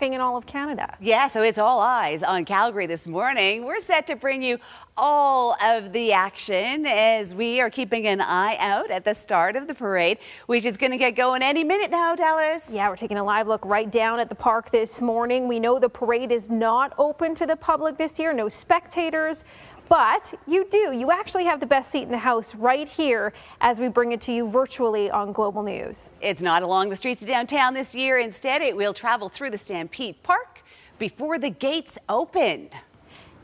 in all of Canada. Yeah, so it's all eyes on Calgary this morning. We're set to bring you all of the action as we are keeping an eye out at the start of the parade, which is going to get going any minute now, Dallas. Yeah, we're taking a live look right down at the park this morning. We know the parade is not open to the public this year, no spectators. But you actually have the best seat in the house right here as we bring it to you virtually on Global News. It's not along the streets of downtown this year. Instead, it will travel through the Stampede Park before the gates open.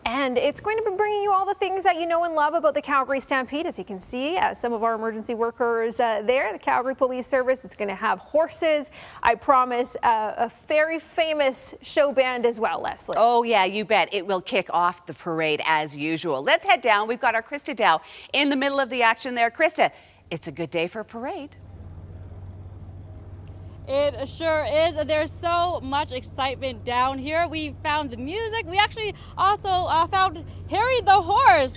And it's going to be bringing you all the things that you know and love about the Calgary Stampede. As you can see, some of our emergency workers there, the Calgary Police Service. It's going to have horses. I promise a very famous show band as well, Leslie. Oh, yeah, you bet. It will kick off the parade as usual. Let's head down. We've got our Krista Dow in the middle of the action there. Krista, it's a good day for a parade. It sure is. There's so much excitement down here. We found the music. We actually also found Harry the horse.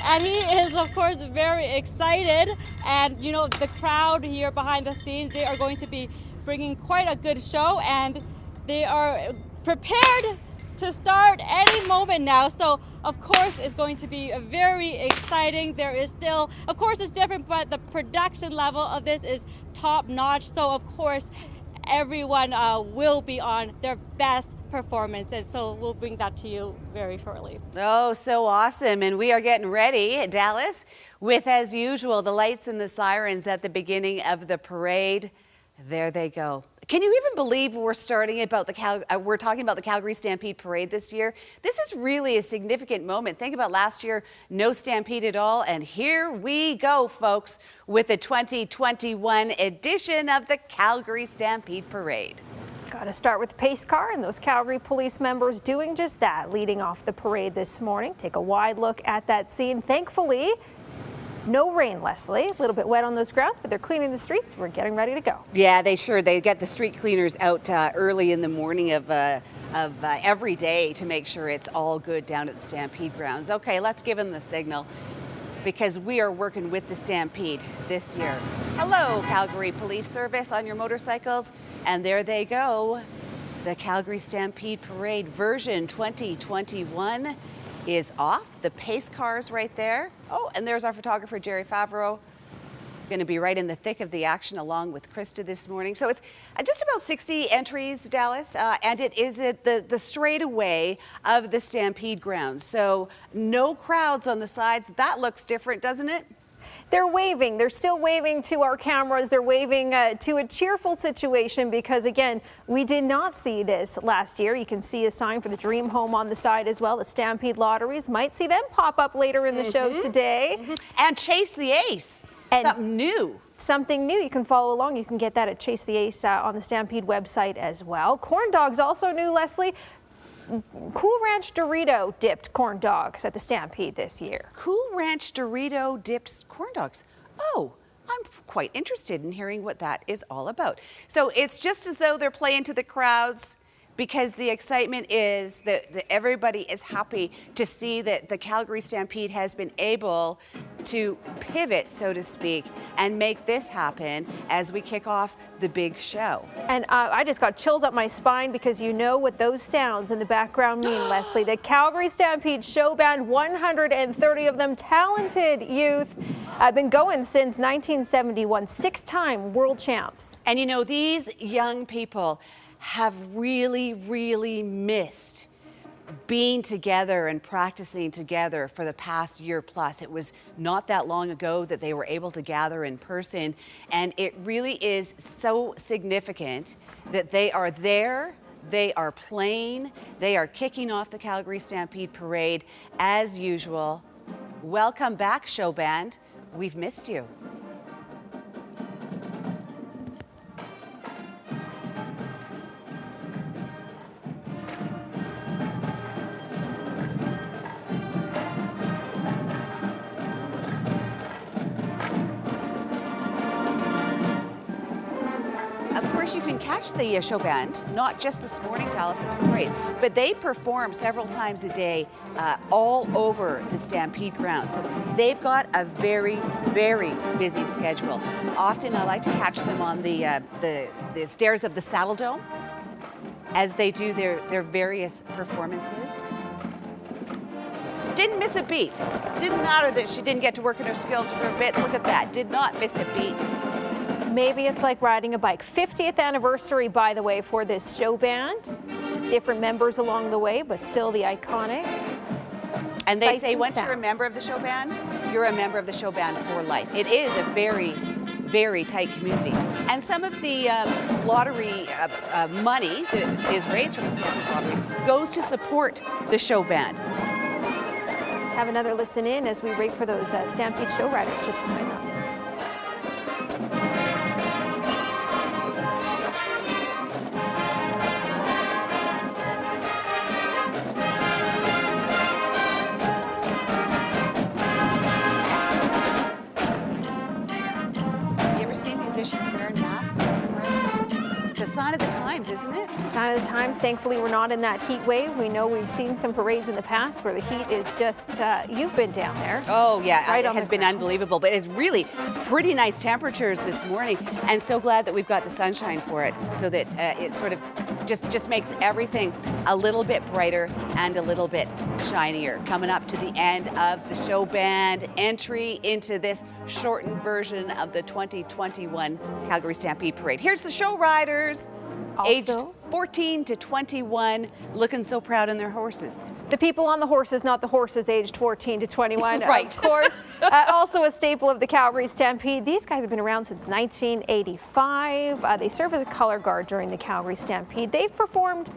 And he is, of course, very excited. And, you know, the crowd here behind the scenes, they are going to be bringing quite a good show. And they are prepared to start any moment now. So, of course, it's going to be very exciting. There is still, of course, it's different, but the production level of this is top notch. So, of course, everyone will be on their best performance. And so we'll bring that to you very shortly. Oh, so awesome. And we are getting ready, Dallas, with, as usual, the lights and the sirens at the beginning of the parade. There they go. Can you even believe we're talking about the Calgary Stampede Parade this year? This is really a significant moment. Think about last year, no Stampede at all. And here we go, folks, with the 2021 edition of the Calgary Stampede Parade. Got to start with the pace car and those Calgary police members doing just that, leading off the parade this morning. Take a wide look at that scene. Thankfully, no rain, Leslie. A little bit wet on those grounds, but they're cleaning the streets. We're getting ready to go. Yeah, they get the street cleaners out early in the morning of every day to make sure it's all good down at the Stampede grounds. Okay, let's give them the signal because we are working with the Stampede this year. Hello, Calgary Police Service on your motorcycles. And there they go. The Calgary Stampede Parade version 2021 is off. The pace cars right there. Oh, and there's our photographer, Jerry Favreau, going to be right in the thick of the action along with Krista this morning. So it's just about 60 entries, Dallas, and it is at the straightaway of the Stampede grounds. So no crowds on the sides. That looks different, doesn't it? They're waving. They're still waving to our cameras. They're waving to a cheerful situation because, again, we did not see this last year. You can see a sign for the Dream Home on the side as well. The Stampede Lotteries might see them pop up later in the show today. And Chase the Ace. And something new. Something new. You can follow along. You can get that at Chase the Ace on the Stampede website as well. Corn dogs also new, Leslie. Cool Ranch Dorito dipped corn dogs at the Stampede this year. Cool Ranch Dorito dipped corn dogs. Oh, I'm quite interested in hearing what that is all about. So it's just as though they're playing to the crowds because the excitement is that everybody is happy to see that the Calgary Stampede has been able to pivot, so to speak, and make this happen as we kick off the big show. And I just got chills up my spine because you know what those sounds in the background mean, Leslie. The Calgary Stampede Show Band, 130 of them, talented youth, have been going since 1971, 6-time world champs. And you know, these young people have really missed being together and practicing together for the past year plus. It was not that long ago that they were able to gather in person, and it really is so significant that they are there, they are playing, they are kicking off the Calgary Stampede Parade as usual. Welcome back, show band. We've missed you. You can catch the show band, not just this morning, Dallas, at the parade, but they perform several times a day all over the Stampede grounds. So they've got a very busy schedule. Often I like to catch them on the stairs of the Saddle Dome. as they do their various performances. She didn't miss a beat. Didn't matter that she didn't get to work on her skills for a bit. Look at that, did not miss a beat. Maybe it's like riding a bike. 50th anniversary, by the way, for this show band. Different members along the way, but still the iconic. And they say and once sounds. you're a member of the show band, you're a member of the show band for life. It is a very, very tight community. And some of the lottery money that is raised from the Stampede lotteries goes to support the show band. Have another listen in as we wait for those Stampede show riders just behind them. Sign of the times, isn't it? Sign of the times. Thankfully, we're not in that heat wave. We know we've seen some parades in the past where the heat is just, you've been down there. Oh, yeah, right it has been unbelievable. But it's really pretty nice temperatures this morning. And so glad that we've got the sunshine for it so that it sort of just makes everything a little bit brighter and a little bit shinier. Coming up to the end of the show band entry into this shortened version of the 2021 Calgary Stampede Parade. Here's the show riders, aged 14 to 21, looking so proud in their horses. The people on the horses, not the horses aged 14 to 21, right. Of course. Also a staple of the Calgary Stampede. These guys have been around since 1985. They serve as a color guard during the Calgary Stampede. They've performed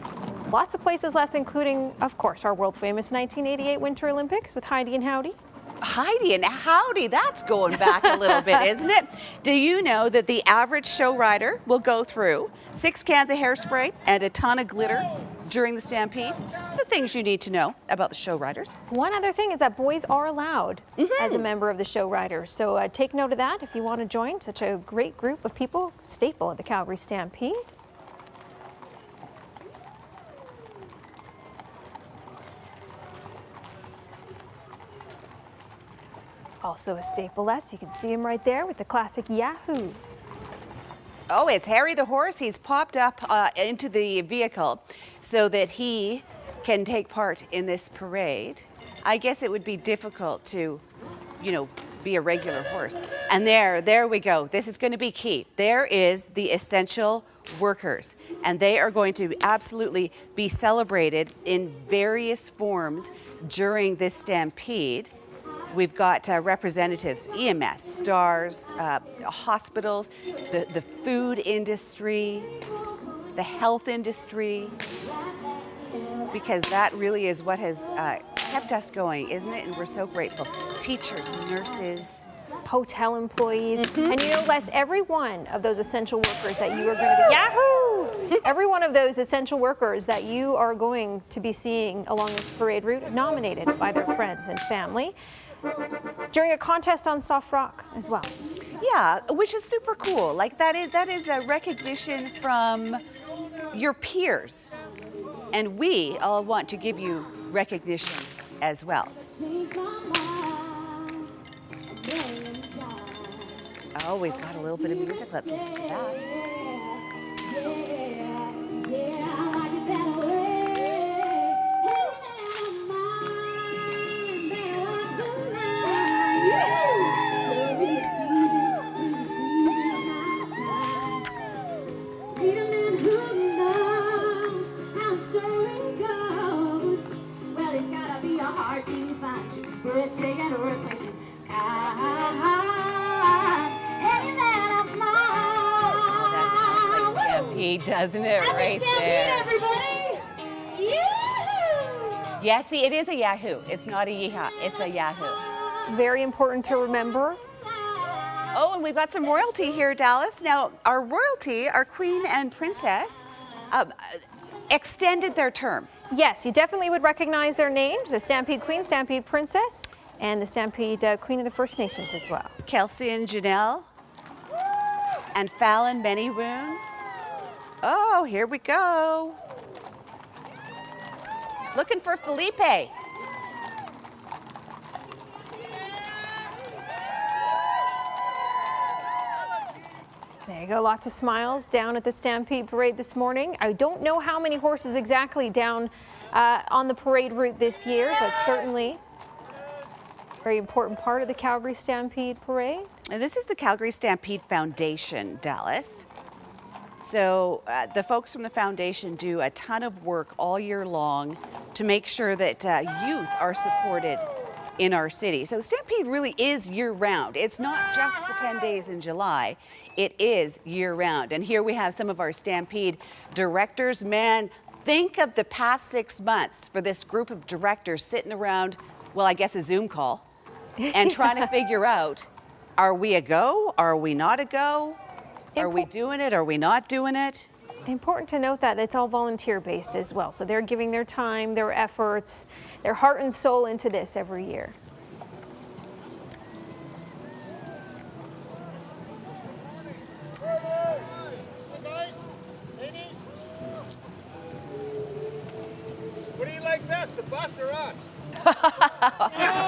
lots of places less, including, of course, our world famous 1988 Winter Olympics with Heidi and Howdy. Heidi and Howdy, that's going back a little bit, isn't it? Do you know that the average show rider will go through 6 cans of hairspray and a ton of glitter during the Stampede? The things you need to know about the show riders. One other thing is that boys are allowed as a member of the show riders. So take note of that if you want to join such a great group of people, staple of the Calgary Stampede. Also a staple S, you can see him right there with the classic Yahoo. Oh, it's Harry the horse. He's popped up into the vehicle so that he can take part in this parade. I guess it would be difficult to, you know, be a regular horse. And there we go. This is going to be key. There is the essential workers, and they are going to absolutely be celebrated in various forms during this Stampede. We've got representatives, EMS, STARS, hospitals, the food industry, the health industry, because that really is what has kept us going, isn't it? And we're so grateful. Teachers, nurses, hotel employees, and you know, Les, every one of those essential workers that you are going to be, Yahoo! Every one of those essential workers that you are going to be seeing along this parade route nominated by their friends and family during a contest on soft rock as well. Yeah, which is super cool. Like that is a recognition from your peers. And we all want to give you recognition as well. Oh, we've got a little bit of music. Let's listen to that. Doesn't it, right there? Everybody! Yahoo! Yeah, see, it is a Yahoo. It's not a yeehaw. It's a Yahoo. Very important to remember. Oh, and we've got some royalty here, Dallas. Now, our royalty, our queen and princess, extended their term. Yes, you definitely would recognize their names. The Stampede Queen, Stampede Princess, and the Stampede Queen of the First Nations as well. Kelsey and Janelle, and Fallon, many wounds. Oh, here we go. Looking for Felipe. There you go. Lots of smiles down at the Stampede Parade this morning. I don't know how many horses exactly down on the parade route this year, but certainly a very important part of the Calgary Stampede Parade. And this is the Calgary Stampede Foundation, Dallas. So the folks from the foundation do a ton of work all year long to make sure that youth are supported in our city. So Stampede really is year-round. It's not just the 10 days in July. It is year-round. And here we have some of our Stampede directors. Man, think of the past 6 months for this group of directors sitting around, well, I guess a Zoom call, and trying to figure out, are we a go? Are we not a go? Are we doing it? Are we not doing it? Important to note that it's all volunteer-based as well. So they're giving their time, their efforts, their heart and soul into this every year. Hey guys, ladies. What do you like best, the bus or us?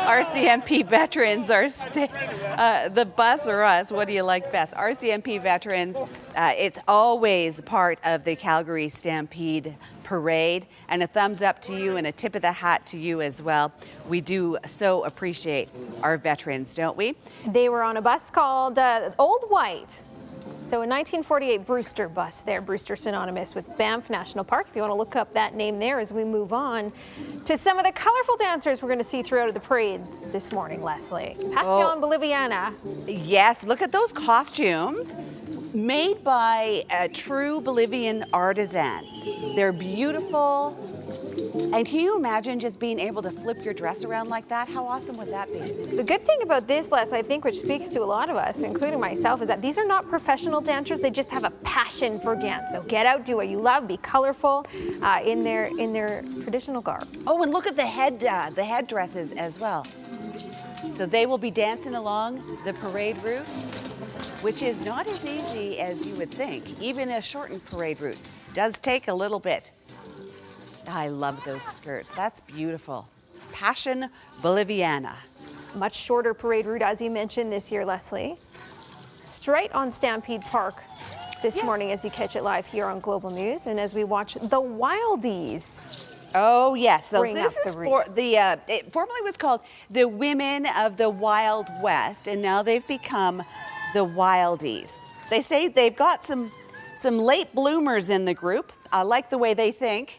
RCMP veterans are the bus or us. What do you like best? RCMP veterans, it's always part of the Calgary Stampede Parade, and a thumbs up to you and a tip of the hat to you as well. We do so appreciate our veterans, don't we? They were on a bus called Old White. So a 1948 Brewster bus there, Brewster synonymous with Banff National Park. If you want to look up that name there as we move on to some of the colorful dancers we're going to see throughout the parade this morning, Leslie. Passion Boliviana. Yes, look at those costumes made by true Bolivian artisans. They're beautiful. And can you imagine just being able to flip your dress around like that? How awesome would that be? The good thing about this, Les, I think, which speaks to a lot of us, including myself, is that these are not professional dancers. They just have a passion for dance. So get out, do what you love, be colorful in their traditional garb. Oh, and look at the headdresses as well. So they will be dancing along the parade route, which is not as easy as you would think. Even a shortened parade route does take a little bit. I love those skirts. That's beautiful. Passion Boliviana. Much shorter parade route, as you mentioned this year, Leslie. Straight on Stampede Park this morning as you catch it live here on Global News, and as we watch the Wildies. Oh yes, so Bring this up is the for the. It formerly was called the Women of the Wild West, and now they've become the Wildies. They say they've got some late bloomers in the group. I like the way they think.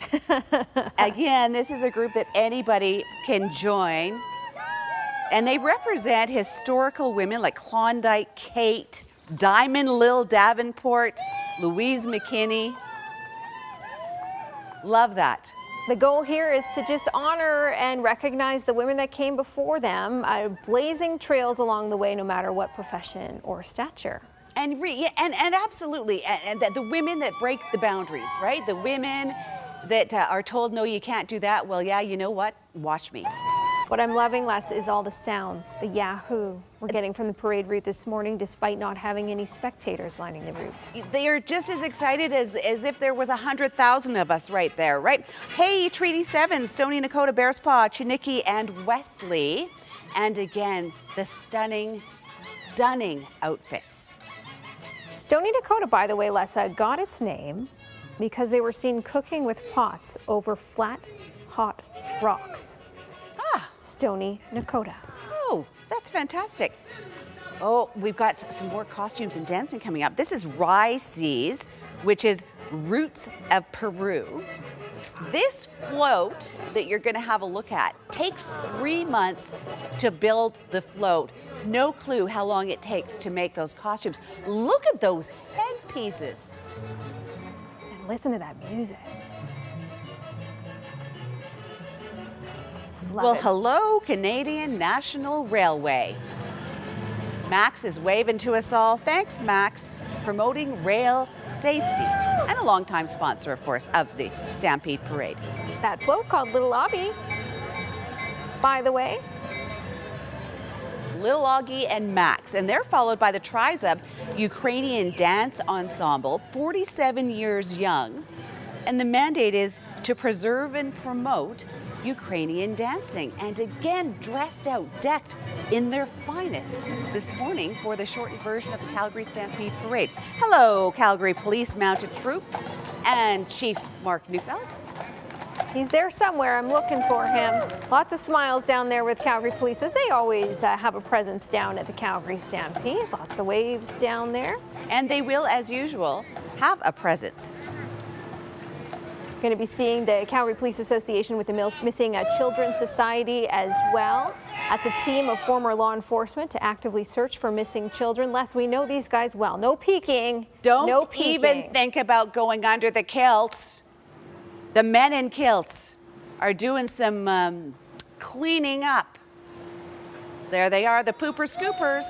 Again, this is a group that anybody can join. And they represent historical women like Klondike Kate, Diamond Lil Davenport, Louise McKinney. Love that. The goal here is to just honor and recognize the women that came before them, blazing trails along the way, no matter what profession or stature. And absolutely, and the women that break the boundaries, right? The women that are told, no, you can't do that. Well, yeah, you know what? Watch me. What I'm loving, Les, is all the sounds, the yahoo we're getting from the parade route this morning, despite not having any spectators lining the routes. They are just as excited as if there was 100,000 of us right there, right? Hey, Treaty 7, Stony Nakota, Bearspaw, Chiniki, and Wesley. And again, the stunning outfits. Stony Nakota, by the way, Lessa, got its name because they were seen cooking with pots over flat, hot rocks. Ah. Stony Nakota. Oh, that's fantastic. Oh, we've got some more costumes and dancing coming up. This is Rices, which is Roots of Peru. This float that you're going to have a look at takes 3 months to build the float. No clue how long it takes to make those costumes. Look at those headpieces. And listen to that music. Well, hello, Canadian National Railway. Max is waving to us all. Thanks, Max, promoting rail safety. And a longtime sponsor, of course, of the Stampede Parade. That float called Little Obby, by the way. Lil Augie and Max, and they're followed by the Trizub Ukrainian Dance Ensemble, 47 years young. And the mandate is to preserve and promote Ukrainian dancing, and again dressed out, decked in their finest this morning for the shortened version of the Calgary Stampede Parade. Hello, Calgary Police Mounted Troupe and Chief Mark Neufeld. He's there somewhere. I'm looking for him. Lots of smiles down there with Calgary Police, as they always have a presence down at the Calgary Stampede. Lots of waves down there. And they will, as usual, have a presence. Going to be seeing the Calgary Police Association with the Missing Children Society as well. That's a team of former law enforcement to actively search for missing children. Les, we know these guys well. No peeking. Don't even think about going under the kilts. The men in kilts are doing some cleaning up. There they are, the pooper scoopers.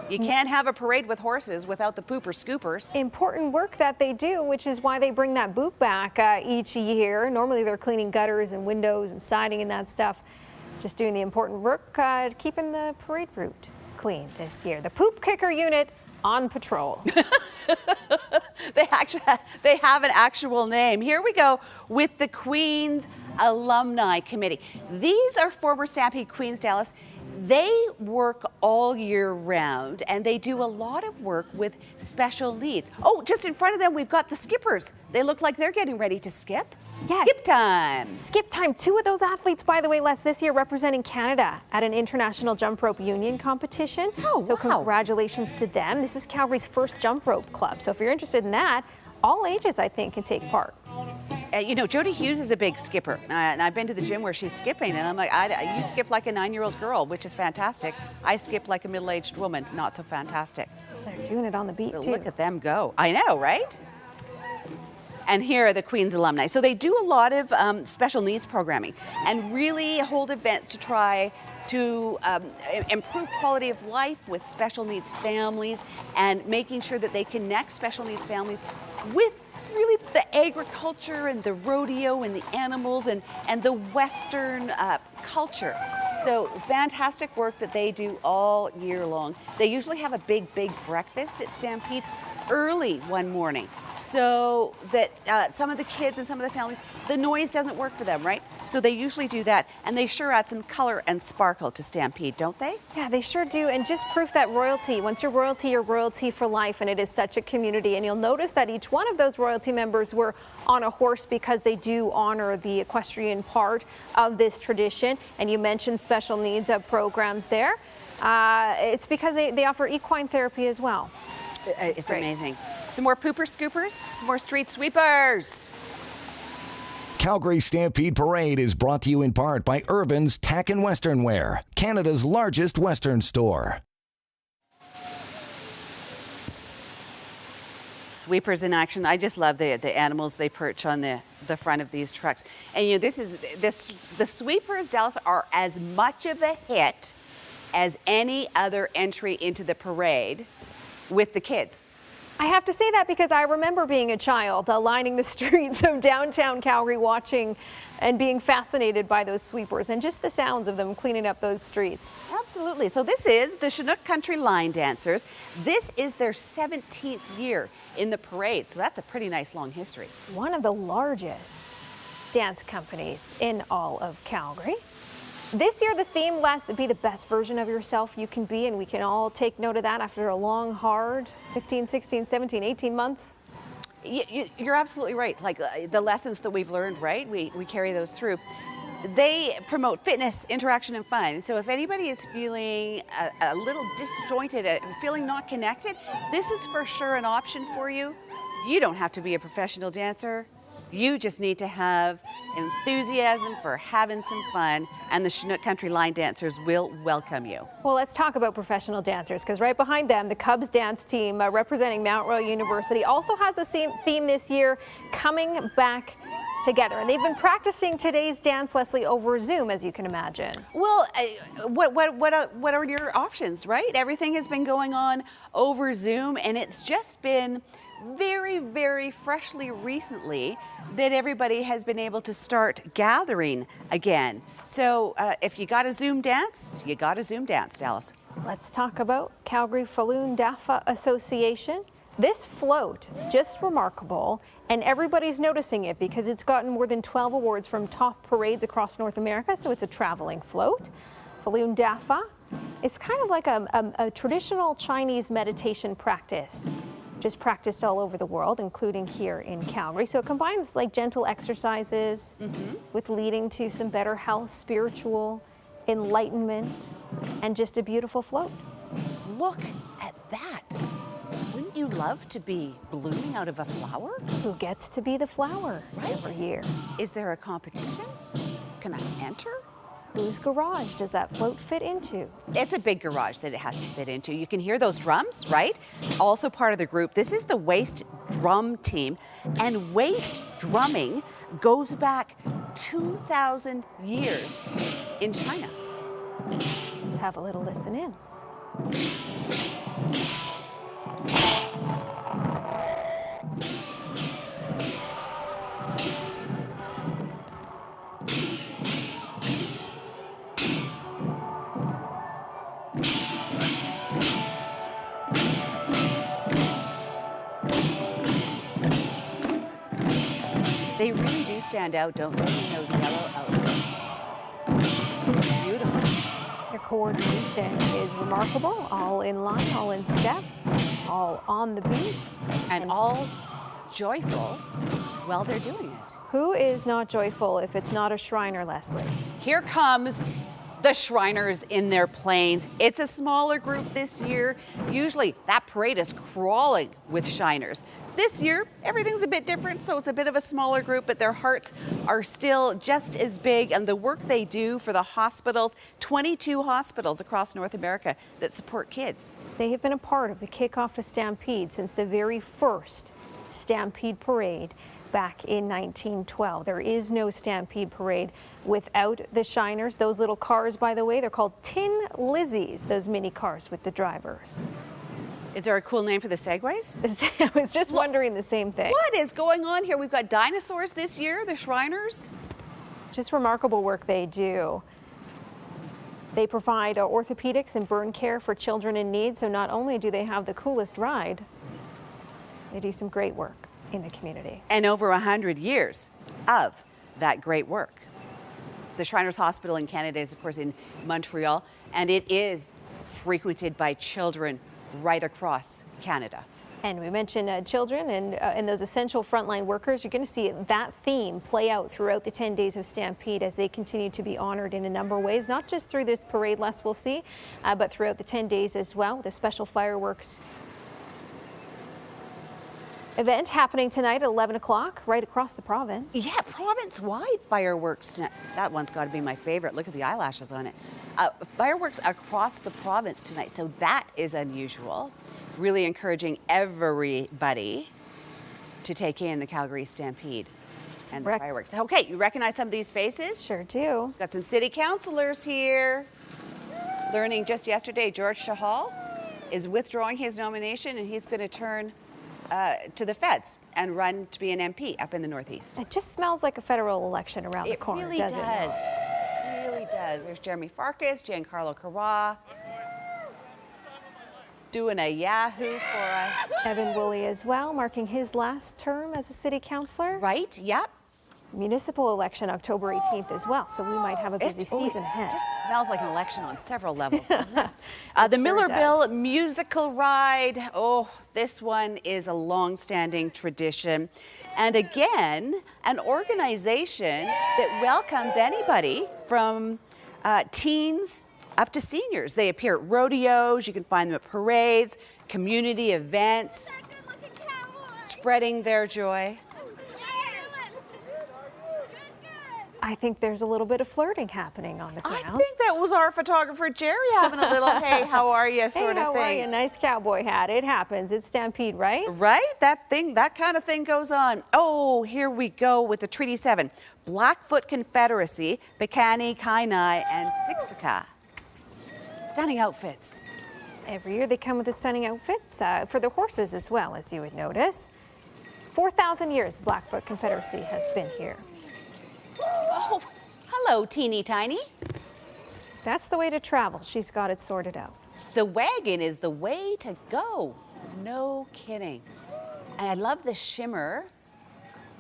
You can't have a parade with horses without the pooper scoopers. Important work that they do, which is why they bring that boot back each year. Normally they're cleaning gutters and windows and siding and that stuff. Just doing the important work, keeping the parade route clean this year. The poop kicker unit on patrol. They have an actual name. Here we go with the Queen's Alumni Committee. These are former Stampede Queens, Dallas. They work all year round, and they do a lot of work with special needs. Oh, just in front of them, we've got the skippers. They look like they're getting ready to skip. Yeah. Skip time. Skip time. Two of those athletes, by the way, Les, this year representing Canada at an international jump rope union competition. Oh, so wow. Congratulations to them. This is Calgary's first jump rope club. So if you're interested in that, all ages, I think, can take part. You know, Jody Hughes is a big skipper, and I've been to the gym where she's skipping, and I'm like, you skip like a 9-year-old girl, which is fantastic. I skip like a middle-aged woman, not so fantastic. They're doing it on the beat, But too. look at them go. I know, right? And here are the Queen's Alumni. So they do a lot of special needs programming and really hold events to try to improve quality of life with special needs families and making sure that they connect special needs families with really the agriculture and the rodeo and the animals and the Western culture. So fantastic work that they do all year long. They usually have a big breakfast at Stampede early one morning, so that some of the kids and some of the families, the noise doesn't work for them, right? So they usually do that, and they sure add some color and sparkle to Stampede, don't they? Yeah, they sure do, and just proof that royalty. Once you're royalty for life, and it is such a community. And you'll notice that each one of those royalty members were on a horse because they do honor the equestrian part of this tradition. And you mentioned special needs programs there. It's because they offer equine therapy as well. It's amazing. Some more pooper scoopers, some more street sweepers. Calgary Stampede Parade is brought to you in part by Irvin's Tack and Western Wear, Canada's largest Western store. Sweepers in action. I just love the animals they perch on the front of these trucks. And you know, the sweepers, Dallas, are as much of a hit as any other entry into the parade with the kids. I have to say that because I remember being a child lining the streets of downtown Calgary watching and being fascinated by those sweepers and just the sounds of them cleaning up those streets. Absolutely. So this is the Chinook Country Line Dancers. This is their 17th year in the parade, so that's a pretty nice long history. One of the largest dance companies in all of Calgary. This year, the theme, Les, be the best version of yourself you can be, and we can all take note of that after a long, hard 15, 16, 17, 18 months. You're absolutely right. Like the lessons that we've learned, right? We carry those through. They promote fitness, interaction, and fun. So if anybody is feeling a little disjointed, feeling not connected, this is for sure an option for you. You don't have to be a professional dancer. You just need to have enthusiasm for having some fun, and the Chinook Country Line Dancers will welcome you. Well, let's talk about professional dancers, because right behind them, the Cubs dance team representing Mount Royal University also has a theme this year, coming back together. And they've been practicing today's dance, Leslie, over Zoom, as you can imagine. Well, what are your options, right? Everything has been going on over Zoom, and it's just been very, very freshly recently that everybody has been able to start gathering again. So if you got a Zoom dance, you got a Zoom dance, Dallas. Let's talk about Calgary Falloon Dafa Association. This float, just remarkable. And everybody's noticing it because it's gotten more than 12 awards from top parades across North America, so it's a traveling float. Falun Dafa is kind of like a traditional Chinese meditation practice, just practiced all over the world, including here in Calgary. So it combines like gentle exercises with leading to some better health, spiritual enlightenment, and just a beautiful float. Look at that. Wouldn't you love to be blooming out of a flower? Who gets to be the flower every year? Is there a competition? Can I enter? Whose garage does that float fit into? It's a big garage that it has to fit into. You can hear those drums, right? Also part of the group. This is the waist drum team, and waist drumming goes back 2,000 years in China. Let's have a little listen in. They really do stand out, don't they, in those yellow outfits? Beautiful. Their coordination is remarkable, all in line, all in step, all on the beat. And all joyful while they're doing it. Who is not joyful if it's not a Shriner, Leslie? Here comes the Shriners in their planes. It's a smaller group this year. Usually that parade is crawling with Shiners. This year, everything's a bit different, so it's a bit of a smaller group, but their hearts are still just as big, and the work they do for the hospitals, 22 hospitals across North America that support kids. They have been a part of the kickoff to Stampede since the very first Stampede parade back in 1912. There is no Stampede parade without the Shiners. Those little cars, by the way, they're called Tin Lizzies, those mini cars with the drivers. Is there a cool name for the Segways? I was just wondering the same thing. What is going on here? We've got dinosaurs this year, the Shriners. Just remarkable work they do. They provide orthopedics and burn care for children in need, so not only do they have the coolest ride, they do some great work in the community. And over 100 years of that great work. The Shriners Hospital in Canada is, of course, in Montreal, and it is frequented by children right across Canada. And we mentioned children and those essential frontline workers. You're going to see that theme play out throughout the 10 days of Stampede as they continue to be honored in a number of ways, not just through this parade, Les, we'll see, but throughout the 10 days as well, with a special fireworks event happening tonight at 11 o'clock right across the province. Yeah, province-wide fireworks tonight. That one's got to be my favorite. Look at the eyelashes on it. Fireworks across the province tonight, so that is unusual. Really encouraging everybody to take in the Calgary Stampede and the fireworks. Okay, you recognize some of these faces? Sure do. Got some city councilors here. Learning just yesterday, George Chahal is withdrawing his nomination, and he's going to turn to the feds and run to be an MP up in the Northeast. It just smells like a federal election around the corner, really doesn't does. it? It really does. There's Jeremy Farkas, Giancarlo Carra, doing a yahoo for us. Evan Woolley as well, marking his last term as a city councillor. Right, yep. Municipal election October 18th as well, so we might have a busy season ahead. It just smells like an election on several levels, doesn't it? The Millarville musical ride. Oh, this one is a long-standing tradition. And again, an organization that welcomes anybody from teens up to seniors. They appear at rodeos, you can find them at parades, community events, spreading their joy. I think there's a little bit of flirting happening on the ground. I think that was our photographer Jerry having a little, hey, how are you sort of thing. Hey, how are you? Nice cowboy hat. It happens. It's Stampede, right? Right? That kind of thing goes on. Oh, here we go with the Treaty 7. Blackfoot Confederacy, Piikani, Kainai, and Siksika. Stunning outfits. Every year they come with the stunning outfits for the horses as well, as you would notice. 4,000 years the Blackfoot Confederacy has been here. Oh, hello, teeny tiny. That's the way to travel. She's got it sorted out. The wagon is the way to go. No kidding. And I love the shimmer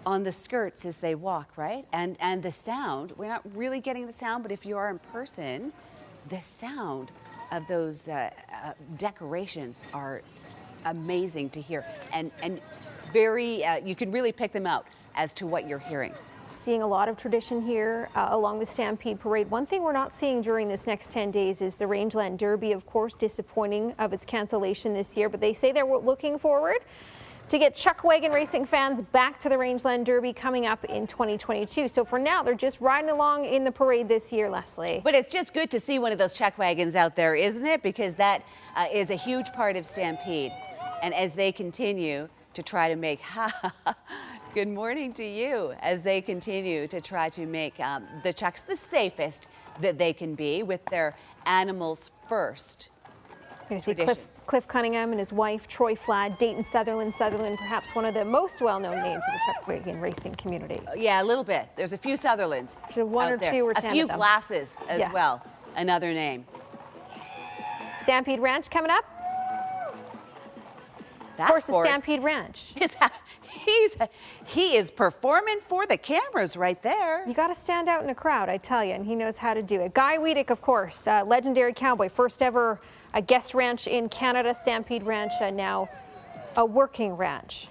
on the skirts as they walk, right? And the sound, we're not really getting the sound, but if you are in person, the sound of those decorations are amazing to hear, and very, you can really pick them out as to what you're hearing. Seeing a lot of tradition here along the Stampede Parade. One thing we're not seeing during this next 10 days is the Rangeland Derby, of course, disappointing of its cancellation this year, but they say they're looking forward to get chuck wagon racing fans back to the Rangeland Derby coming up in 2022. So for now, they're just riding along in the parade this year, Leslie. But it's just good to see one of those chuck wagons out there, isn't it? Because that is a huge part of Stampede. And as they continue to try to make, good morning to you, as they continue to try to make the chucks the safest that they can be with their animals first. You're going to see Cliff Cunningham and his wife, Troy Flad, Dayton Sutherland, perhaps one of the most well-known names of the chuck wagon racing community. Yeah, a little bit. There's a few Sutherlands One or two or 10 a few of them. Glasses as well, another name. Stampede Ranch coming up. That of course, the Stampede Ranch. He is performing for the cameras right there. You got to stand out in a crowd, I tell you, and he knows how to do it. Guy Wiedek, of course, legendary cowboy, first ever guest ranch in Canada, Stampede Ranch, now a working ranch.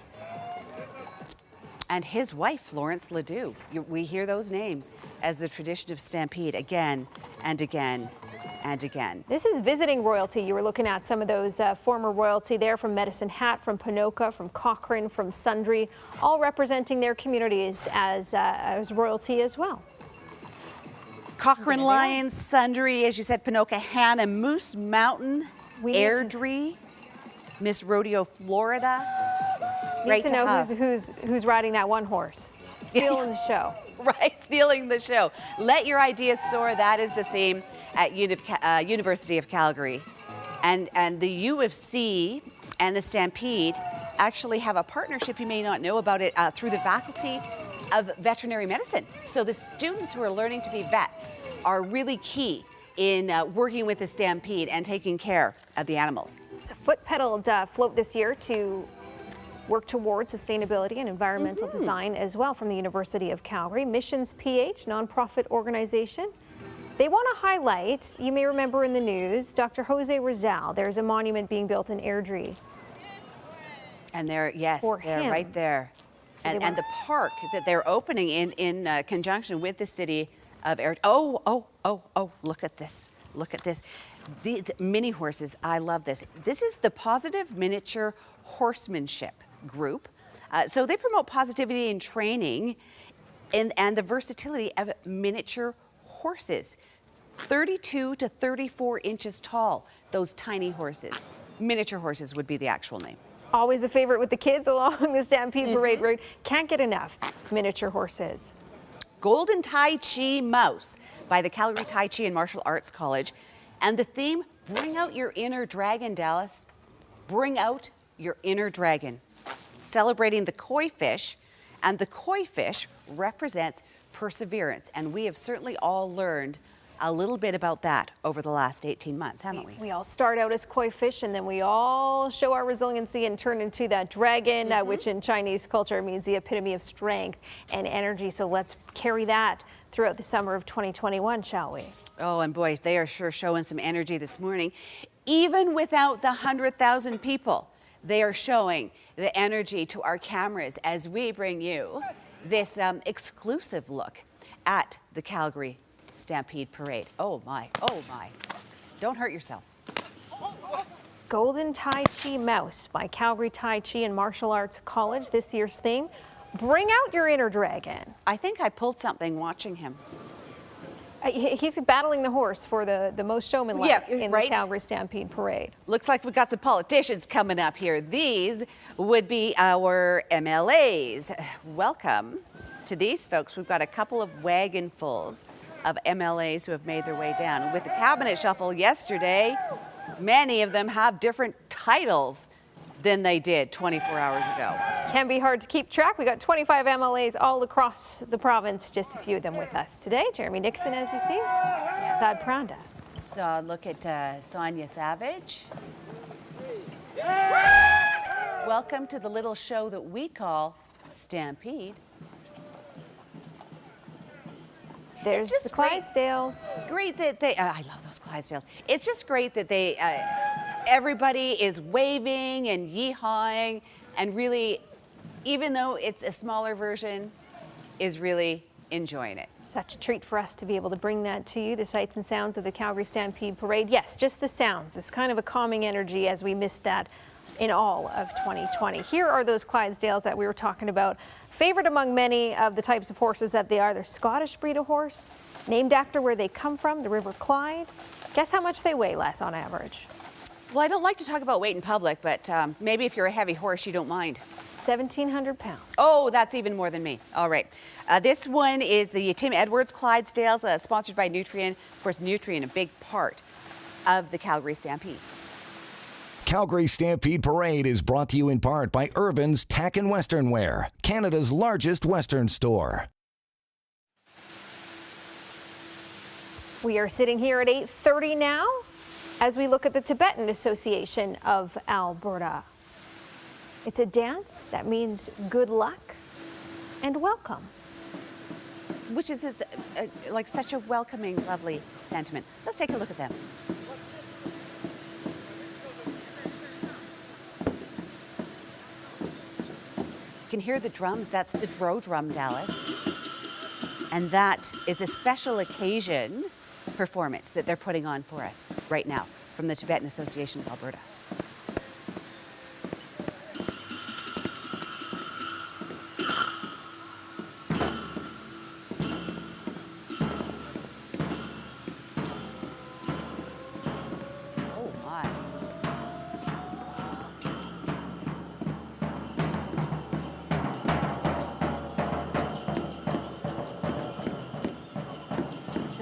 And his wife, Florence Ledoux. We hear those names as the tradition of Stampede again and again and again. This is visiting royalty. You were looking at some of those former royalty there from Medicine Hat, from Ponoka, from Cochrane, from Sundre, all representing their communities as royalty as well. Cochrane Lions, Sundre, as you said, Ponoka, Hannah, Moose Mountain, Airdrie, Miss Rodeo, Florida. Need to know who's riding that one horse. Stealing the show. Right, stealing the show. Let your ideas soar. That is the theme at University of Calgary. And the U of C and the Stampede actually have a partnership, you may not know about it, through the Faculty of Veterinary Medicine. So the students who are learning to be vets are really key in working with the Stampede and taking care of the animals. It's a foot-pedaled float this year to work towards sustainability and environmental design as well from the University of Calgary. Missions PH, nonprofit organization. They want to highlight, you may remember in the news, Dr. Jose Rizal. There's a monument being built in Airdrie. And they're right there. So and the park that they're opening in conjunction with the city of Airdrie. Oh, look at this. Look at this. The mini horses, I love this. This is the Positive Miniature Horsemanship group. So they promote positivity in training and the versatility of miniature horses. 32 to 34 inches tall, those tiny horses. Miniature horses would be the actual name. Always a favorite with the kids along the Stampede Parade route. Can't get enough miniature horses. Golden Tai Chi Mouse by the Calgary Tai Chi and Martial Arts College. And the theme, bring out your inner dragon, Dallas. Bring out your inner dragon. Celebrating the koi fish, and the koi fish represents perseverance. And we have certainly all learned a little bit about that over the last 18 months, haven't we? We all start out as koi fish, and then we all show our resiliency and turn into that dragon, which in Chinese culture means the epitome of strength and energy. So let's carry that throughout the summer of 2021, shall we? Oh, and boy, they are sure showing some energy this morning. Even without the 100,000 people, they are showing the energy to our cameras as we bring you this exclusive look at the Calgary Stampede Parade. Oh my, oh my. Don't hurt yourself. Golden Tai Chi Mouse by Calgary Tai Chi and Martial Arts College. This year's theme, bring out your inner dragon. I think I pulled something watching him. He's battling the horse for the most showmanlike in the Calgary Stampede Parade. Looks like we've got some politicians coming up here. These would be our MLAs. Welcome to these folks. We've got a couple of wagonfuls of MLAs who have made their way down. With the cabinet shuffle yesterday, many of them have different titles than they did 24 hours ago. Can be hard to keep track. We got 25 MLAs all across the province, just a few of them with us today. Jeremy Nixon, as you see, Sad Pranda. So look at Sonia Savage. Welcome to the little show that we call Stampede. There's the Clydesdales. Great that they, I love those Clydesdales. It's just great that they, everybody is waving and yeehawing and really, even though it's a smaller version, is really enjoying it. Such a treat for us to be able to bring that to you, the sights and sounds of the Calgary Stampede Parade. Yes, just the sounds. It's kind of a calming energy as we missed that in all of 2020. Here are those Clydesdales that we were talking about. Favorite among many of the types of horses that they are. They're Scottish breed of horse, named after where they come from, the River Clyde. Guess how much they weigh, Les, on average? Well, I don't like to talk about weight in public, but maybe if you're a heavy horse, you don't mind. 1,700 pounds. Oh, that's even more than me. All right. This one is the Tim Edwards Clydesdales, sponsored by Nutrien. Of course, Nutrien, a big part of the Calgary Stampede. Calgary Stampede Parade is brought to you in part by Irvin's Tack and Western Wear, Canada's largest Western store. We are sitting here at 8:30 now as we look at the Tibetan Association of Alberta. It's a dance that means good luck and welcome. Which is this, like such a welcoming, lovely sentiment. Let's take a look at them. You can hear the drums. That's the Dro drum, Dallas. And that is a special occasion performance that they're putting on for us right now from the Tibetan Association of Alberta.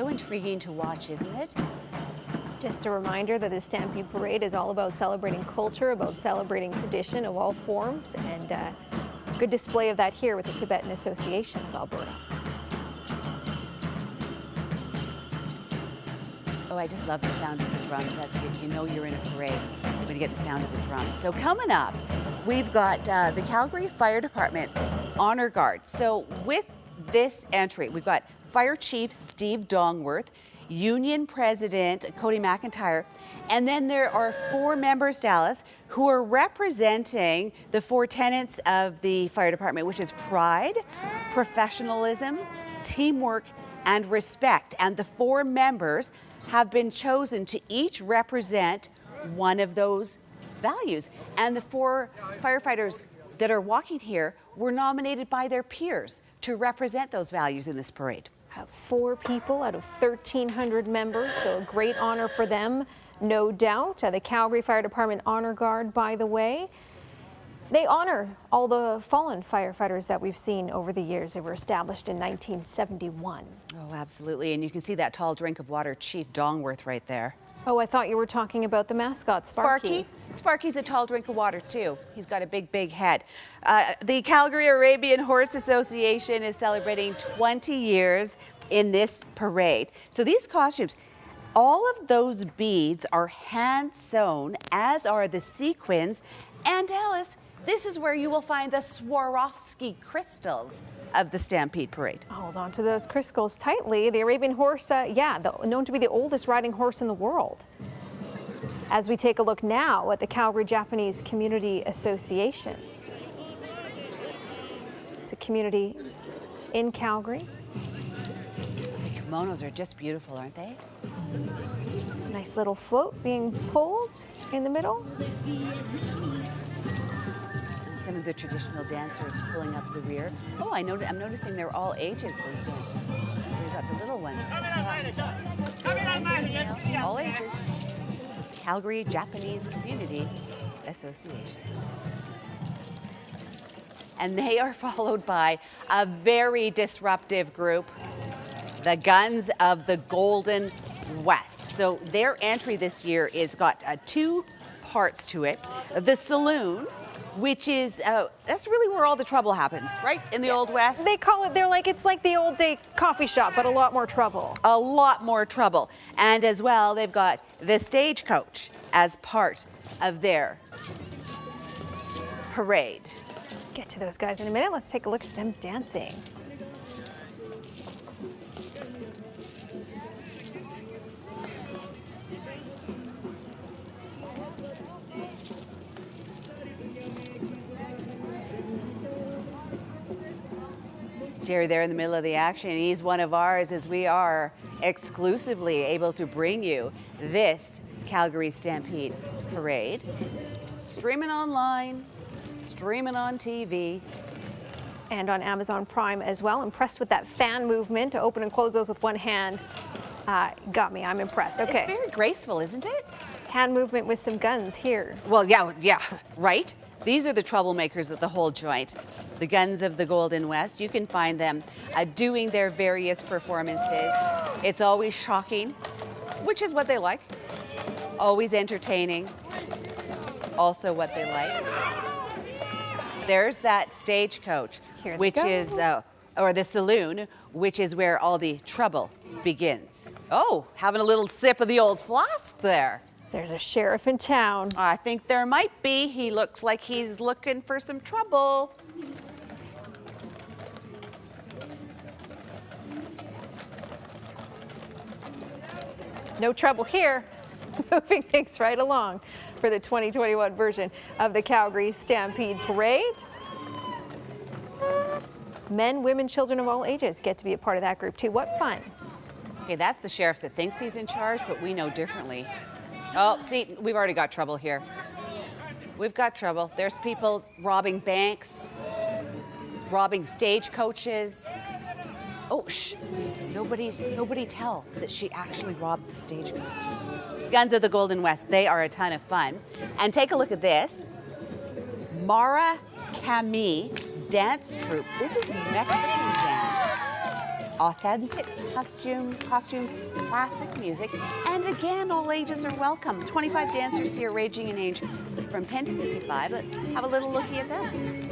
Intriguing to watch, isn't it? Just a reminder that the Stampede Parade is all about celebrating culture, about celebrating tradition of all forms, and good display of that here with the Tibetan Association of Alberta. Oh, I just love the sound of the drums. That's good. You know you're in a parade. You're going to get the sound of the drums. So coming up, we've got the Calgary Fire Department Honor Guard. So with this entry, we've got Fire Chief Steve Dongworth, Union President Cody McIntyre, and then there are 4 members, Dallas, who are representing the 4 tenets of the fire department, which is pride, professionalism, teamwork, and respect. And the 4 members have been chosen to each represent one of those values. And the 4 firefighters that are walking here were nominated by their peers to represent those values in this parade. 4 people out of 1,300 members, so a great honor for them, no doubt. The Calgary Fire Department Honor Guard, by the way, they honor all the fallen firefighters that we've seen over the years. They were established in 1971. Oh, absolutely. And you can see that tall drink of water, Chief Dongworth, right there. Oh, I thought you were talking about the mascot, Sparky. Sparky's a tall drink of water, too. He's got a big, big head. The Calgary Arabian Horse Association is celebrating 20 years in this parade. So these costumes, all of those beads are hand-sewn, as are the sequins. And Alice, this is where you will find the Swarovski crystals of the Stampede Parade. Hold on to those crystals tightly. The Arabian horse, known to be the oldest riding horse in the world. As we take a look now at the Calgary Japanese Community Association. It's a community in Calgary. The kimonos are just beautiful, aren't they? Nice little float being pulled in the middle. Some of the traditional dancers pulling up the rear. Oh, I'm noticing they're all ages, those dancers. We've got the little ones. All ages. Calgary Japanese Community Association. And they are followed by a very disruptive group, the Guns of the Golden West. So their entry this year is got 2 parts to it. The saloon, which is, that's really where all the trouble happens, right? In the Old West. They call it, it's like the old day coffee shop, but a lot more trouble. A lot more trouble. And as well, they've got the stagecoach as part of their parade. Get to those guys in a minute. Let's take a look at them dancing. Jerry there in the middle of the action. He's one of ours, as we are exclusively able to bring you this Calgary Stampede Parade. Streaming online, streaming on TV. And on Amazon Prime as well. Impressed with that fan movement to open and close those with one hand. Got me, I'm impressed. Okay. It's very graceful, isn't it? Hand movement with some guns here. Well, yeah, right? These are the troublemakers of the whole joint. The Guns of the Golden West. You can find them doing their various performances. It's always shocking, which is what they like. Always entertaining, also what they like. There's that stagecoach, which is, or the saloon, which is where all the trouble begins. Oh, having a little sip of the old flask there. There's a sheriff in town. I think there might be. He looks like he's looking for some trouble. No trouble here. Moving things right along for the 2021 version of the Calgary Stampede Parade. Men, women, children of all ages get to be a part of that group too. What fun. Okay, that's the sheriff that thinks he's in charge, but we know differently. Oh, see, we've already got trouble here. We've got trouble. There's people robbing banks, robbing stagecoaches. Oh, shh. Nobody tell that she actually robbed the stagecoach. Guns of the Golden West, they are a ton of fun. And take a look at this. Marakame dance troupe. This is Mexican dance. Authentic costumes, classic music, and again, all ages are welcome. 25 dancers here, ranging in age from 10 to 55. Let's have a little looky at them.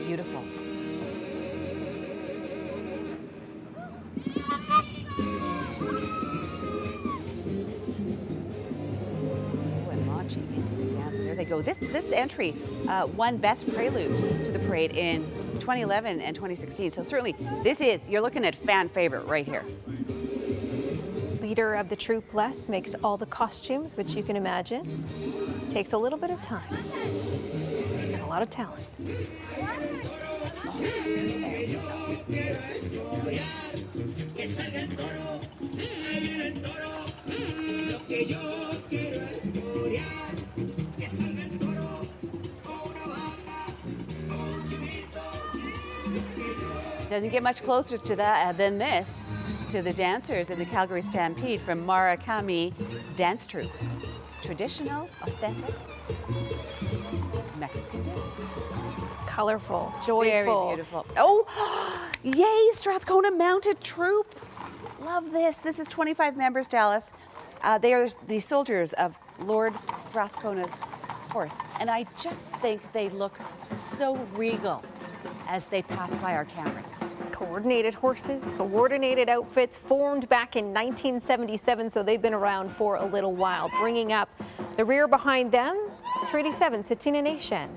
Beautiful. And launching into the dance. There they go. This entry won Best Prelude to the parade in 2011 and 2016. So certainly you're looking at fan favorite right here. Leader of the troupe, Les, makes all the costumes, which you can imagine. Takes a little bit of time and a lot of talent. Doesn't get much closer to that than this, to the dancers in the Calgary Stampede from Marakame Dance Troupe. Traditional, authentic Mexican dance. Colorful, joyful. Very beautiful. Oh, yay, Strathcona Mounted Troupe. Love this. This is 25 members, Dallas. They are the soldiers of Lord Strathcona's horse. And I just think they look so regal as they pass by our cameras. Coordinated horses, coordinated outfits, formed back in 1977, so they've been around for a little while. Bringing up the rear behind them, 387 Siksika Nation.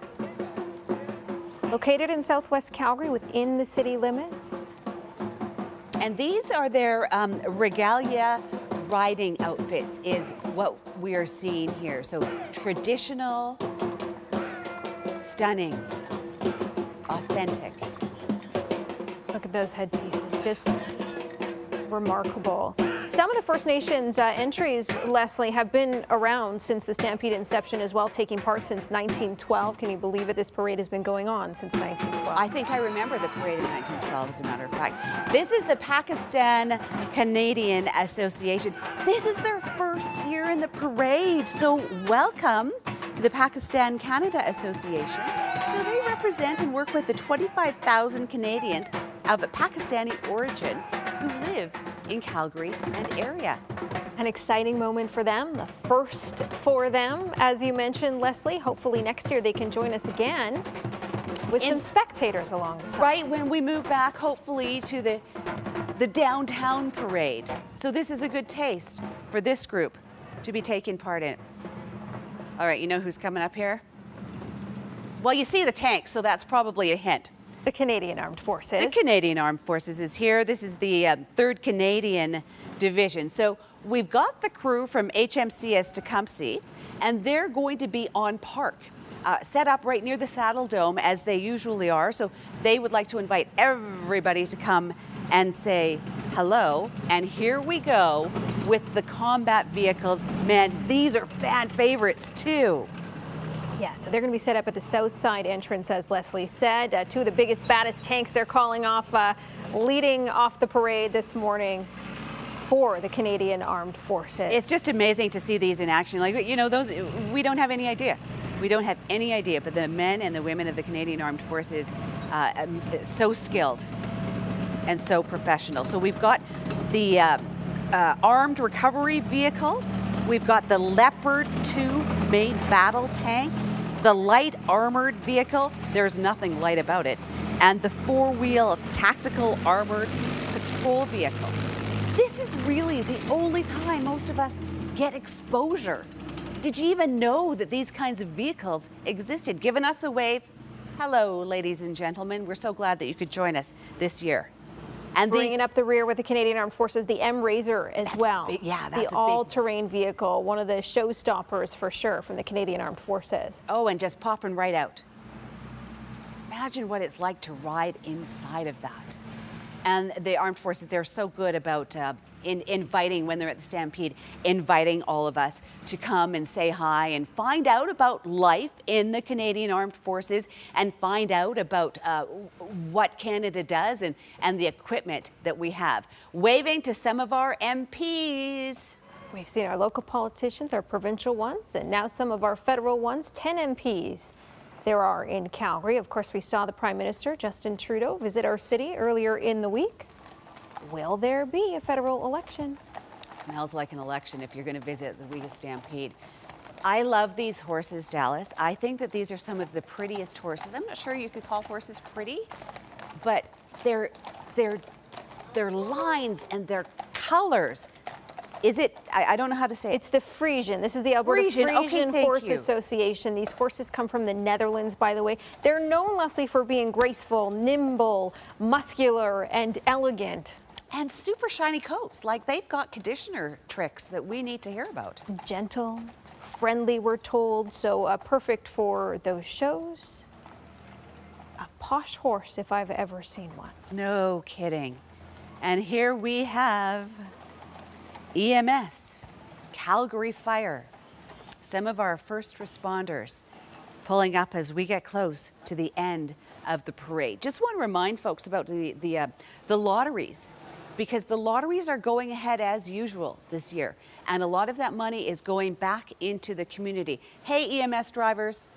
Located in southwest Calgary within the city limits. And these are their regalia riding outfits is what we are seeing here. So traditional, stunning, authentic. Look at those headpieces, just remarkable. Some of the First Nations entries, Leslie, have been around since the Stampede inception as well, taking part since 1912. Can you believe it? This parade has been going on since 1912. I think I remember the parade in 1912, as a matter of fact. This is the Pakistan Canadian Association. This is their first year in the parade, so welcome to the Pakistan Canada Association. So they represent and work with the 25,000 Canadians of Pakistani origin who live in Calgary and area. An exciting moment for them, the first for them, as you mentioned, Leslie. Hopefully next year they can join us again with some spectators along the side. Right, when we move back, hopefully, to the downtown parade. So this is a good taste for this group to be taking part in. All right, you know who's coming up here? Well, you see the tank, so that's probably a hint. The Canadian Armed Forces. The Canadian Armed Forces is here. This is the 3rd Canadian Division. So we've got the crew from HMCS Tecumseh, and they're going to be on park, set up right near the Saddle Dome as they usually are. So they would like to invite everybody to come and say hello. And here we go with the combat vehicles. Man, these are fan favorites too. Yeah, so they're going to be set up at the south side entrance, as Leslie said. 2 of the biggest, baddest tanks they're calling off, leading off the parade this morning for the Canadian Armed Forces. It's just amazing to see these in action. Like, you know, those, we don't have any idea. We don't have any idea, but the men and the women of the Canadian Armed Forces, so skilled and so professional. So we've got the armed recovery vehicle. We've got the Leopard 2 main battle tank, the light armored vehicle, there's nothing light about it, and the 4-wheel tactical armored patrol vehicle. This is really the only time most of us get exposure. Did you even know that these kinds of vehicles existed? Giving us a wave. Hello, ladies and gentlemen. We're so glad that you could join us this year. And bringing up the rear with the Canadian Armed Forces, the M Razor as well. That's the all-terrain vehicle, one of the showstoppers for sure from the Canadian Armed Forces. Oh, and just popping right out. Imagine what it's like to ride inside of that. And the Armed Forces, they're so good about inviting, when they're at the Stampede, inviting all of us to come and say hi and find out about life in the Canadian Armed Forces and find out about what Canada does and the equipment that we have. Waving to some of our MPs. We've seen our local politicians, our provincial ones, and now some of our federal ones, 10 MPs. There are in Calgary. Of course, we saw the Prime Minister, Justin Trudeau, visit our city earlier in the week. Will there be a federal election? Smells like an election if you're going to visit the week of Stampede. I love these horses, Dallas. I think that these are some of the prettiest horses. I'm not sure you could call horses pretty, but their lines and their colors. Is it, I don't know how to say it. It's the Friesian. This is the Alberta Friesian okay, Horse Association. These horses come from the Netherlands, by the way. They're known, Leslie, for being graceful, nimble, muscular, and elegant. And super shiny coats. Like, they've got conditioner tricks that we need to hear about. Gentle, friendly, we're told, so perfect for those shows. A posh horse, if I've ever seen one. No kidding. And here we have EMS, Calgary Fire, some of our first responders pulling up as we get close to the end of the parade. Just want to remind folks about the lotteries, because the lotteries are going ahead as usual this year, and a lot of that money is going back into the community. Hey, EMS drivers.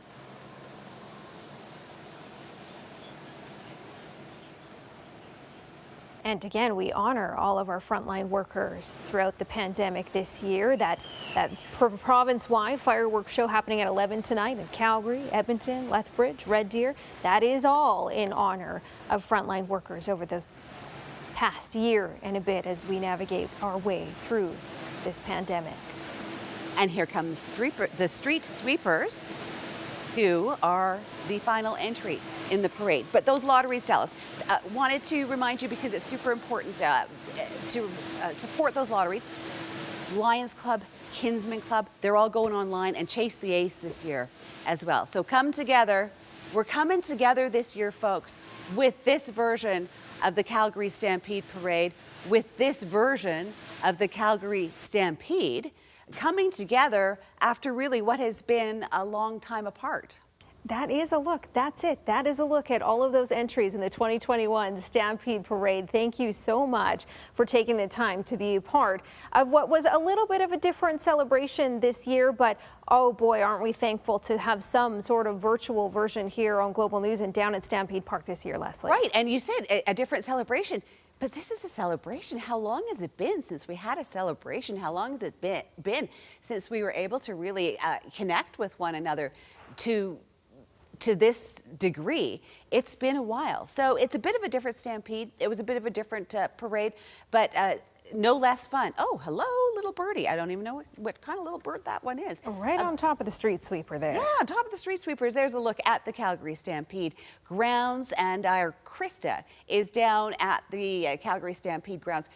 And again, we honor all of our frontline workers throughout the pandemic this year. That province-wide fireworks show happening at 11 tonight in Calgary, Edmonton, Lethbridge, Red Deer. That is all in honor of frontline workers over the past year and a bit as we navigate our way through this pandemic. And here come the street sweepers, who are the final entry in the parade. But those lotteries, tell us. Wanted to remind you, because it's super important to support those lotteries. Lions Club, Kinsman Club, they're all going online, and Chase the Ace this year as well. So come together. We're coming together this year, folks, with this version of the Calgary Stampede Parade, with this version of the Calgary Stampede, coming together after really what has been a long time apart. That is a look. That's it. That is a look at all of those entries in the 2021 Stampede Parade. Thank you so much for taking the time to be a part of what was a little bit of a different celebration this year, but oh boy, aren't we thankful to have some sort of virtual version here on Global News and down at Stampede Park this year, Leslie. Right, and you said a different celebration. But this is a celebration. How long has it been since we had a celebration? How long has it been since we were able to really connect with one another, to to this degree, it's been a while. So it's a bit of a different stampede. It was a bit of a different parade, but no less fun. Oh, hello, little birdie. I don't even know what kind of little bird that one is. Right on top of the street sweeper there. Yeah, on top of the street sweepers. There's a look at the Calgary Stampede grounds, and our Krista is down at the Calgary Stampede grounds.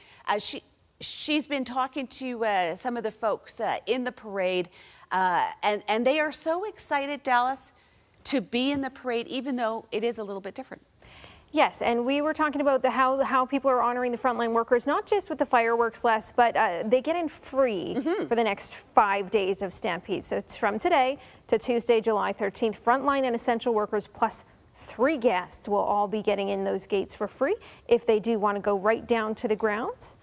She's been talking to some of the folks in the parade, and they are so excited, Dallas, to be in the parade, even though it is a little bit different. Yes, and we were talking about how people are honoring the frontline workers, not just with the fireworks, Les, but they get in free for the next 5 days of Stampede. So it's from today to Tuesday, July 13th. Frontline and essential workers plus 3 guests will all be getting in those gates for free if they do want to go right down to the grounds.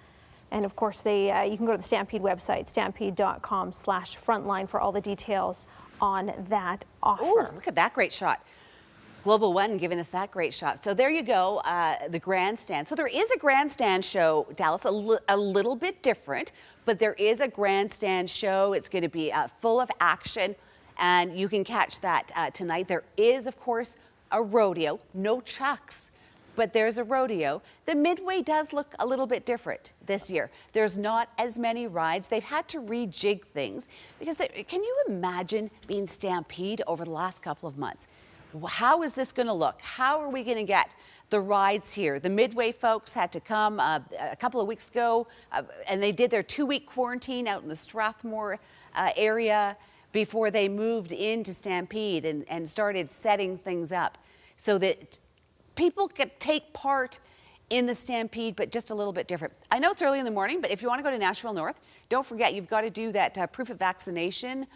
And of course, you can go to the Stampede website, stampede.com/frontline for all the details on that offer. Ooh, look at that great shot. Global One giving us that great shot. So there you go, the grandstand. So there is a grandstand show, Dallas, a little bit different, but there is a grandstand show. It's going to be full of action, and you can catch that tonight. There is, of course, a rodeo, no chucks, but there's a rodeo. The Midway does look a little bit different this year. There's not as many rides. They've had to rejig things because can you imagine being Stampede over the last couple of months? How is this going to look? How are we going to get the rides here? The Midway folks had to come a couple of weeks ago, and they did their 2-week quarantine out in the Strathmore area before they moved into Stampede and started setting things up so that people could take part in the Stampede, but just a little bit different. I know it's early in the morning, but if you want to go to Nashville North, don't forget you've got to do that proof of vaccination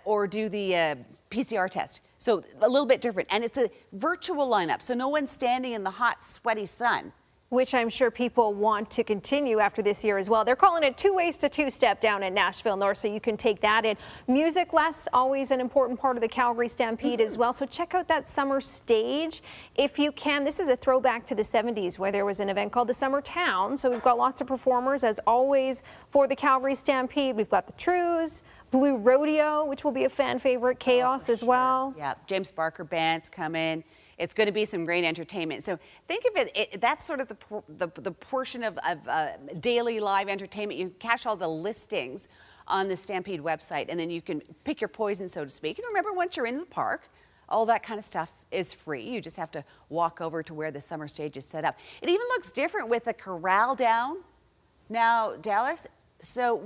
or do the PCR test. So a little bit different. And it's a virtual lineup, so no one's standing in the hot, sweaty sun. Which I'm sure people want to continue after this year as well. They're calling it 2 ways to 2-step down in Nashville North, so you can take that in. Music, Les, always an important part of the Calgary Stampede as well, so check out that summer stage if you can. This is a throwback to the 70s where there was an event called the Summer Town, so we've got lots of performers as always for the Calgary Stampede. We've got the Troupe, Blue Rodeo, which will be a fan favorite, Chaos as well. Yeah, James Barker Band's coming. It's going to be some great entertainment. So think of it, that's sort of the portion of daily live entertainment. You catch all the listings on the Stampede website, and then you can pick your poison, so to speak. And remember, once you're in the park, all that kind of stuff is free. You just have to walk over to where the summer stage is set up. It even looks different with the corral down now, Dallas. So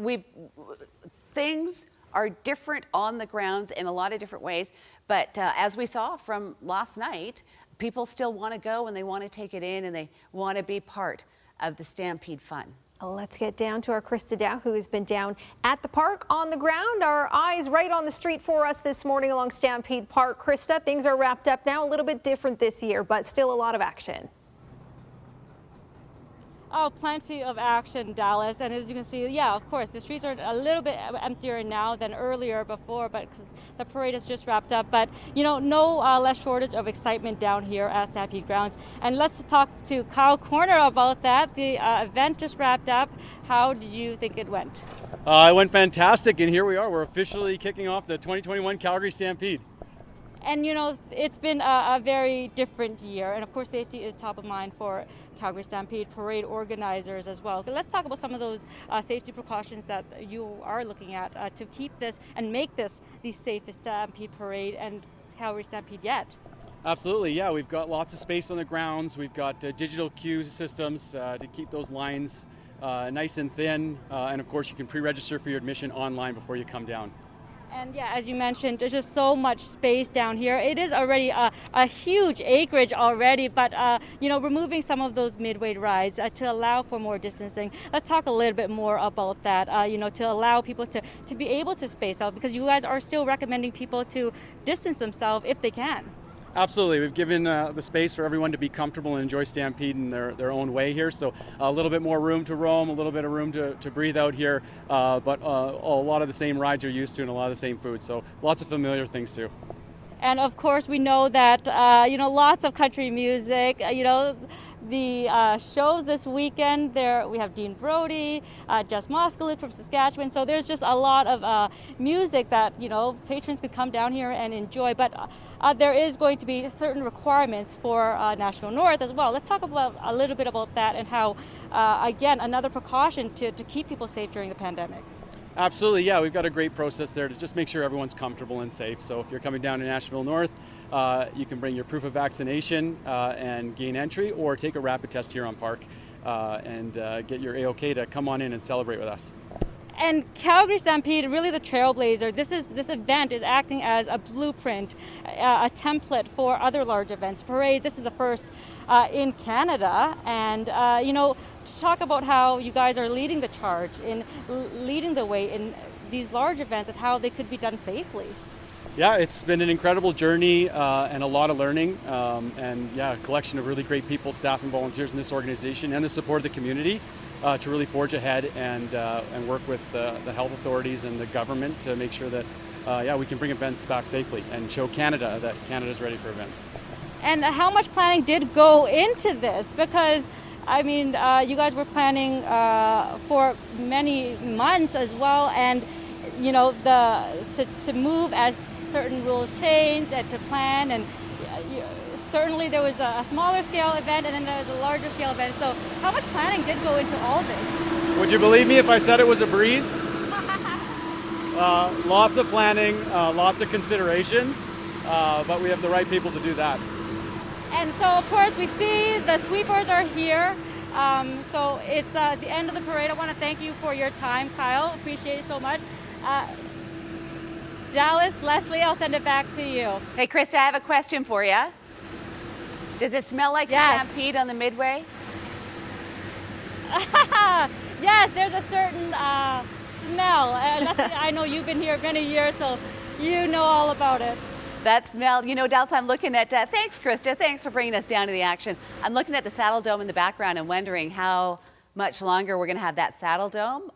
things are different on the grounds in a lot of different ways. But as we saw from last night, people still want to go and they want to take it in and they want to be part of the Stampede fun. Let's get down to our Krista Dow, who has been down at the park on the ground. Our eyes right on the street for us this morning along Stampede Park. Krista, things are wrapped up now, a little bit different this year, but still a lot of action. Oh, plenty of action, Dallas. And as you can see, yeah, of course, the streets are a little bit emptier now than earlier before, but because the parade is just wrapped up. But, you know, no less shortage of excitement down here at Stampede Grounds. And let's talk to Kyle Corner about that. The event just wrapped up. How did you think it went? It went fantastic, and here we are. We're officially kicking off the 2021 Calgary Stampede. And, you know, it's been a very different year. And, of course, safety is top of mind for Calgary Stampede parade organizers as well. Let's talk about some of those safety precautions that you are looking at to keep this and make this the safest Stampede parade and Calgary Stampede yet. Absolutely, yeah. We've got lots of space on the grounds. We've got digital queue systems to keep those lines nice and thin. And, of course, you can pre-register for your admission online before you come down. And yeah, as you mentioned, there's just so much space down here. It is already a huge acreage already, but you know, removing some of those midway rides to allow for more distancing. Let's talk a little bit more about that, you know, to allow people to be able to space out, because you guys are still recommending people to distance themselves if they can. Absolutely. We've given the space for everyone to be comfortable and enjoy Stampede in their own way here. So a little bit more room to roam, a little bit of room to breathe out here, but a lot of the same rides you're used to and a lot of the same food. So lots of familiar things too. And of course, we know that, you know, lots of country music, you know, the shows this weekend. There we have Dean Brody, Jess Moskaluk from Saskatchewan. So there's just a lot of music that patrons could come down here and enjoy. But there is going to be certain requirements for National North as well. Let's talk about a little bit about that and how, again, another precaution to keep people safe during the pandemic. Absolutely, yeah, we've got a great process there to just make sure everyone's comfortable and safe. So if you're coming down to Nashville North, you can bring your proof of vaccination and gain entry, or take a rapid test here on Park and get your A-OK to come on in and celebrate with us. And Calgary Stampede, really the trailblazer. This event is acting as a blueprint, a template for other large events. Parade, this is the first in Canada, and to talk about how you guys are leading the charge in leading the way in these large events and how they could be done safely. Yeah, it's been an incredible journey and a lot of learning, and yeah, a collection of really great people, staff and volunteers in this organization, and the support of the community to really forge ahead and work with the health authorities and the government to make sure that we can bring events back safely and show Canada that Canada's ready for events. And how much planning did go into this? Because I mean, you guys were planning for many months as well, and to move as certain rules changed and to plan, and certainly there was a smaller scale event and then there was a larger scale event. So how much planning did go into all this? Would you believe me if I said it was a breeze? Lots of planning, lots of considerations, but we have the right people to do that. And so, of course, we see the sweepers are here. So it's the end of the parade. I want to thank you for your time, Kyle. Appreciate it so much. Dallas, Leslie, I'll send it back to you. Hey, Krista, I have a question for you. Does it smell like Stampede on the Midway? Yes, there's a certain smell. Leslie, I know you've been here many years, so you know all about it. That smell, Dallas, I'm looking at, thanks Krista, thanks for bringing us down to the action. I'm looking at the Saddle Dome in the background and wondering how much longer we're going to have that Saddle Dome.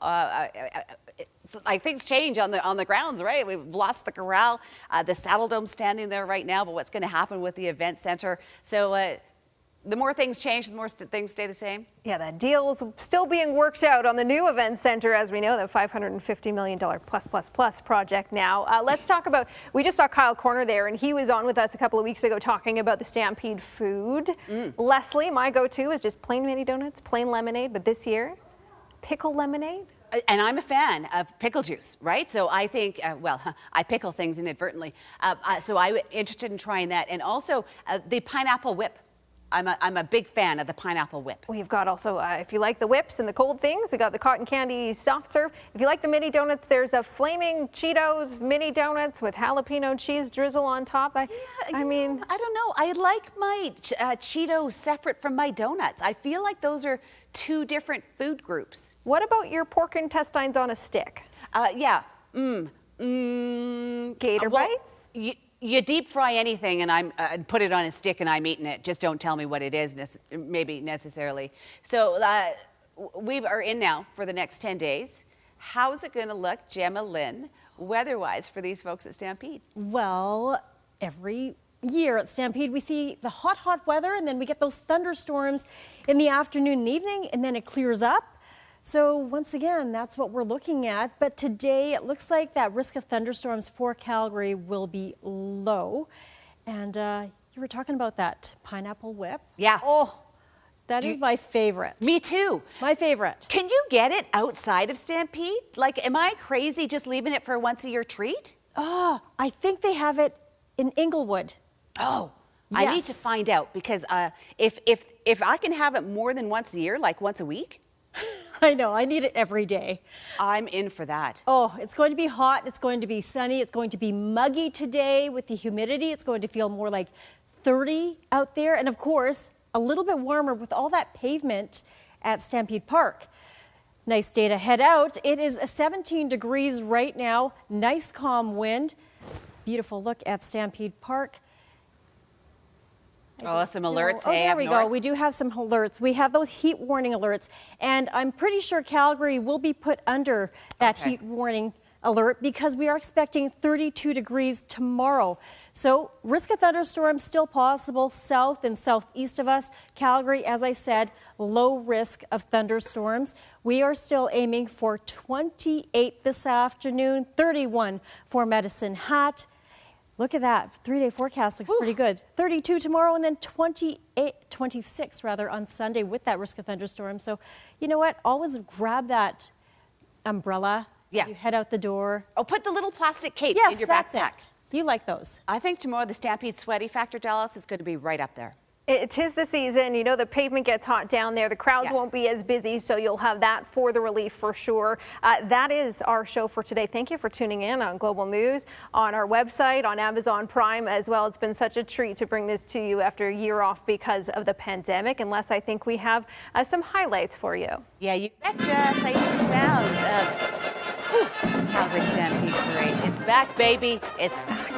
Things change on the grounds, right? We've lost the corral. The Saddle Dome's standing there right now, but what's going to happen with the event center? So the more things change, the more things stay the same? Yeah, that deal's still being worked out on the new event center, as we know, the $550 million plus project now. Let's talk about, we just saw Kyle Corner there, and he was on with us a couple of weeks ago talking about the Stampede food. Leslie, my go-to is just plain mini donuts, plain lemonade, but this year, pickle lemonade. And I'm a fan of pickle juice, right? So I think, I pickle things inadvertently. So I'm interested in trying that. And also the pineapple whip. I'm a big fan of the pineapple whip. We've got also, if you like the whips and the cold things, we got the cotton candy soft serve. If you like the mini donuts, there's a flaming Cheetos mini donuts with jalapeno cheese drizzle on top. I mean, I don't know. I like my Cheetos separate from my donuts. I feel like those are two different food groups. What about your pork intestines on a stick? Gator bites? You deep fry anything and put it on a stick and I'm eating it. Just don't tell me what it is, maybe necessarily. So we are in now for the next 10 days. How's it going to look, Gemma Lynn, weather-wise for these folks at Stampede? Well, every year at Stampede we see the hot weather, and then we get those thunderstorms in the afternoon and evening, and then it clears up. So once again, that's what we're looking at. But today it looks like that risk of thunderstorms for Calgary will be low. And you were talking about that pineapple whip. Yeah. Oh, that is my favorite. Me too. My favorite. Can you get it outside of Stampede? Like, am I crazy just leaving it for a once-a-year treat? Oh, I think they have it in Inglewood. Oh, yes. I need to find out, because if I can have it more than once a year, like once a week, I know, I need it every day. I'm in for that. Oh, it's going to be hot, it's going to be sunny, it's going to be muggy today with the humidity. It's going to feel more like 30 out there. And of course, a little bit warmer with all that pavement at Stampede Park. Nice day to head out. It is 17 degrees right now, nice calm wind. Beautiful look at Stampede Park. Oh, some alerts. Oh, there we go. We do have some alerts. We have those heat warning alerts, and I'm pretty sure Calgary will be put under that heat warning alert because we are expecting 32 degrees tomorrow. So risk of thunderstorms still possible south and southeast of us. Calgary, as I said, low risk of thunderstorms. We are still aiming for 28 this afternoon, 31 for Medicine Hat. Look at that. 3-day forecast looks pretty good. 32 tomorrow and then 26 on Sunday with that risk of thunderstorms. So you know what? Always grab that umbrella as you head out the door. Oh, put the little plastic cape in your that's backpack. it. You like those. I think tomorrow the Stampede sweaty factor, Dallas, is going to be right up there. It is the season. You know, the pavement gets hot down there. The crowds won't be as busy, so you'll have that for the relief for sure. That is our show for today. Thank you for tuning in on Global News, on our website, on Amazon Prime as well. It's been such a treat to bring this to you after a year off because of the pandemic. Unless I think we have some highlights for you. Yeah, you betcha. Sights and sounds of Calgary Stampede Parade. It's back, baby. It's back.